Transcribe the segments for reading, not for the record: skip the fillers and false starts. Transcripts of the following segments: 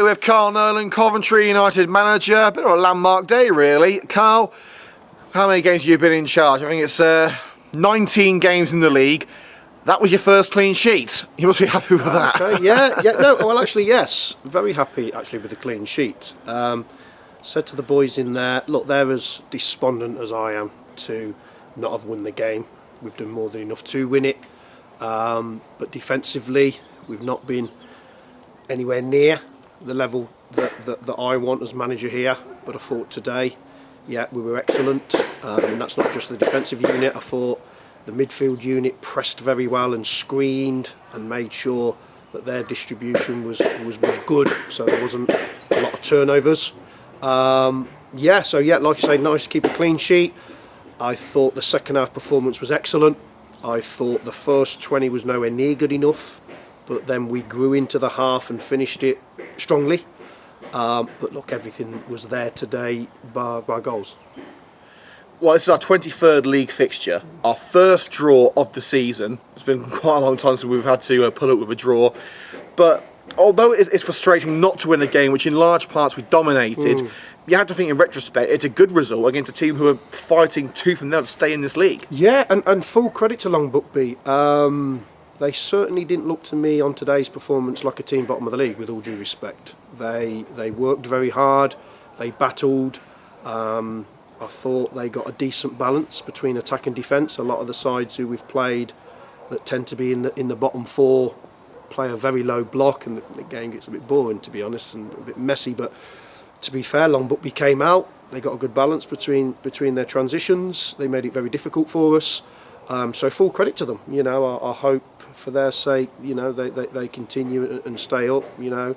with Carl Nolan, Coventry United manager. A bit of a landmark day, really. Carl, how many games have you been in charge? I think it's 19 games in the league. That was your first clean sheet. You must be happy with that. Okay, yeah, no, well, actually, yes. Very happy, actually, with the clean sheet. Said to the boys in there, look, they're as despondent as I am to not have won the game. We've done more than enough to win it. But defensively, we've not been anywhere near the level that I want as manager here. But I thought today, yeah, we were excellent. And that's not just the defensive unit. I thought the midfield unit pressed very well and screened and made sure that their distribution was good, so there wasn't a lot of turnovers. Yeah, so yeah, like I say, nice to keep a clean sheet. I thought the second half performance was excellent. I thought the first 20 was nowhere near good enough, but then we grew into the half and finished it strongly. But look, everything was there today by goals. Well, this is our 23rd league fixture, our first draw of the season. It's been quite a long time since we've had to pull up with a draw. But although it's frustrating not to win a game, which in large parts we dominated, you have to think in retrospect it's a good result against a team who are fighting tooth and nail to stay in this league. Yeah, and full credit to Long Buckby. They certainly didn't look to me on today's performance like a team bottom of the league, with all due respect. They worked very hard, they battled. I thought they got a decent balance between attack and defence. A lot of the sides who we've played that tend to be in the bottom four play a very low block, and the game gets a bit boring, to be honest, and a bit messy. But to be fair, Long Buckby came out. They got a good balance between their transitions. They made it very difficult for us. So full credit to them. You know, I hope for their sake, you know, they continue and stay up. You know.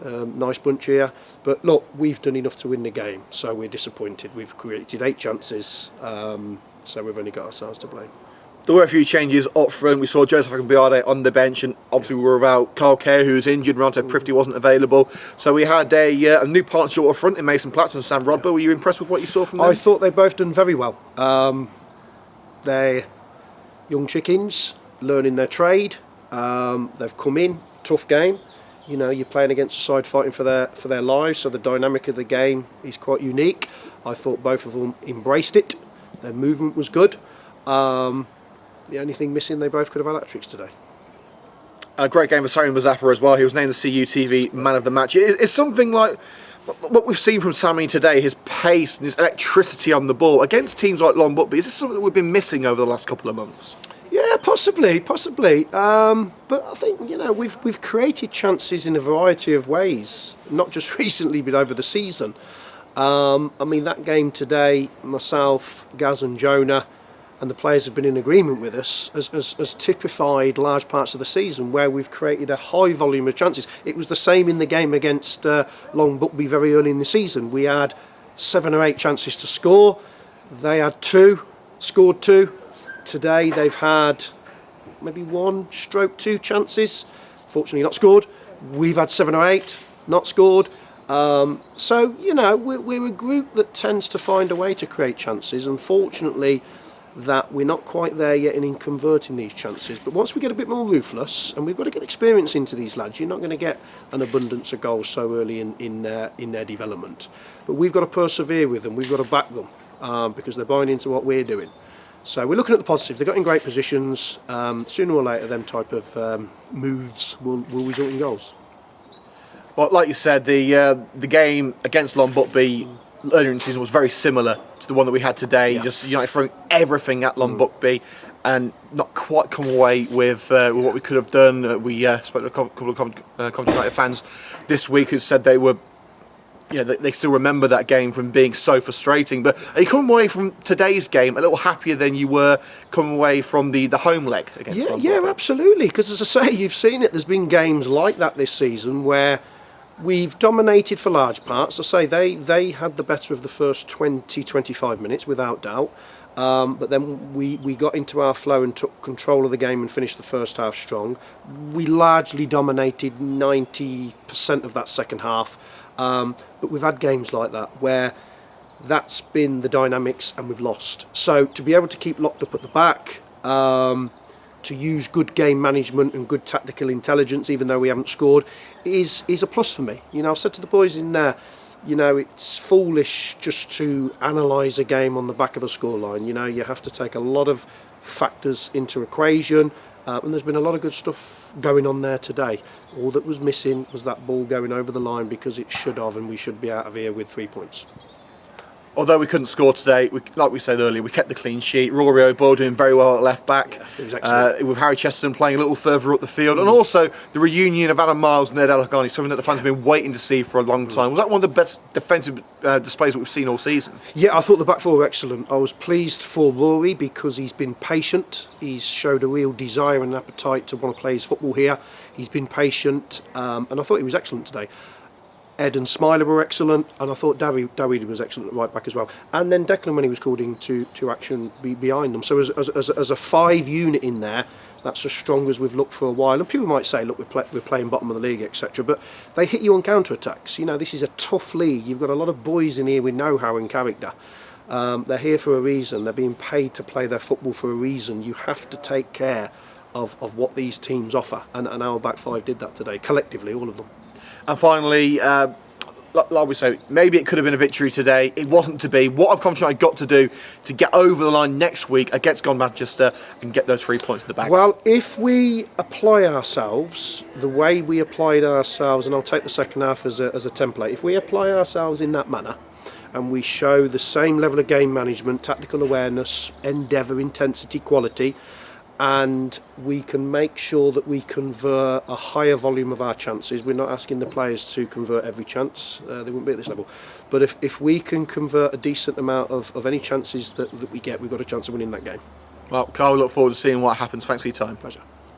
Nice bunch here, but look, we've done enough to win the game, so we're disappointed. We've created 8 chances, so we've only got ourselves to blame. There were a few changes up front. We saw Joseph Akambiade on the bench, and obviously we were without Carl Kerr, who was injured. Ronto Prifty wasn't available, so we had a new partnership up front in Mason Platts and Sam Rodber. Were you impressed with what you saw from them? I thought they both done very well. They're young chickens learning their trade. They've come in, tough game. You know, you're playing against a side fighting for their lives, so the dynamic of the game is quite unique. I thought both of them embraced it. Their movement was good. The only thing missing, they both could have had hat-tricks today. A great game for Sami Muzaffar as well. He was named the CUTV Man of the Match. It's something like what we've seen from Sami today, his pace and his electricity on the ball against teams like Long Buckby. Is this something that we've been missing over the last couple of months? Yeah, possibly. But I think, you know, we've created chances in a variety of ways, not just recently, but over the season. I mean, that game today, myself, Gaz and Jonah, and the players have been in agreement with us, has typified large parts of the season where we've created a high volume of chances. It was the same in the game against Long Buckby very early in the season. We had 7 or 8 chances to score. They had 2, scored 2. Today they've had maybe 1/2 chances, fortunately not scored. We've had 7 or 8, not scored. So, you know, we're a group that tends to find a way to create chances. Unfortunately, that we're not quite there yet in converting these chances. But once we get a bit more ruthless, and we've got to get experience into these lads, you're not going to get an abundance of goals so early in their development. But we've got to persevere with them, we've got to back them, because they're buying into what we're doing. So we're looking at the positive. They've got in great positions. Sooner or later, them type of moves will result in goals. Well, like you said, the game against Long Buckby earlier in the season was very similar to the one that we had today. Yeah. Just United throwing everything at Long Buckby and not quite come away with what we could have done. We spoke to a couple of Coventry United fans this week who said they were. You know, they still remember that game from being so frustrating. But are you coming away from today's game a little happier than you were coming away from the home leg against Long Buckby? Yeah, absolutely. Because as I say, you've seen it. There's been games like that this season where we've dominated for large parts. I say they had the better of the first 20-25 minutes, without doubt. But then we got into our flow and took control of the game and finished the first half strong. We largely dominated 90% of that second half. But we've had games like that where that's been the dynamics and we've lost. So to be able to keep locked up at the back, to use good game management and good tactical intelligence, even though we haven't scored, is a plus for me. You know, I've said to the boys in there, you know, it's foolish just to analyse a game on the back of a scoreline. You know, you have to take a lot of factors into equation, and there's been a lot of good stuff going on there today. All that was missing was that ball going over the line, because it should have, and we should be out of here with 3 points. Although we couldn't score today, like we said earlier, we kept the clean sheet. Rory O'Boyle doing very well at left back, with Harry Chesterton playing a little further up the field, and also the reunion of Adam Miles and Ed Elagani, something that the fans have been waiting to see for a long time. Was that one of the best defensive displays that we've seen all season? Yeah, I thought the back four were excellent. I was pleased for Rory because he's been patient. He's showed a real desire and appetite to want to play his football here. He's been patient, and I thought he was excellent today. Ed and Smiler were excellent, and I thought Dawid was excellent at right back as well. And then Declan, when he was called into action, behind them. So as a 5 unit in there, that's as strong as we've looked for a while. And people might say, look, we're playing bottom of the league, etc. But they hit you on counter-attacks. You know, this is a tough league. You've got a lot of boys in here with know-how and character. They're here for a reason. They're being paid to play their football for a reason. You have to take care of what these teams offer. And our back 5 did that today, collectively, all of them. And finally, like we say, maybe it could have been a victory today. It wasn't to be. What have Coventry got to do to get over the line next week against Manchester and get those 3 points in the bag? Well, if we apply ourselves the way we applied ourselves, and I'll take the second half as a template, if we apply ourselves in that manner and we show the same level of game management, tactical awareness, endeavour, intensity, quality, and we can make sure that we convert a higher volume of our chances. We're not asking the players to convert every chance, they wouldn't be at this level, but if we can convert a decent amount of any chances that we get, we've got a chance of winning that game. Well, Carl, we look forward to seeing what happens. Thanks for your time. Pleasure.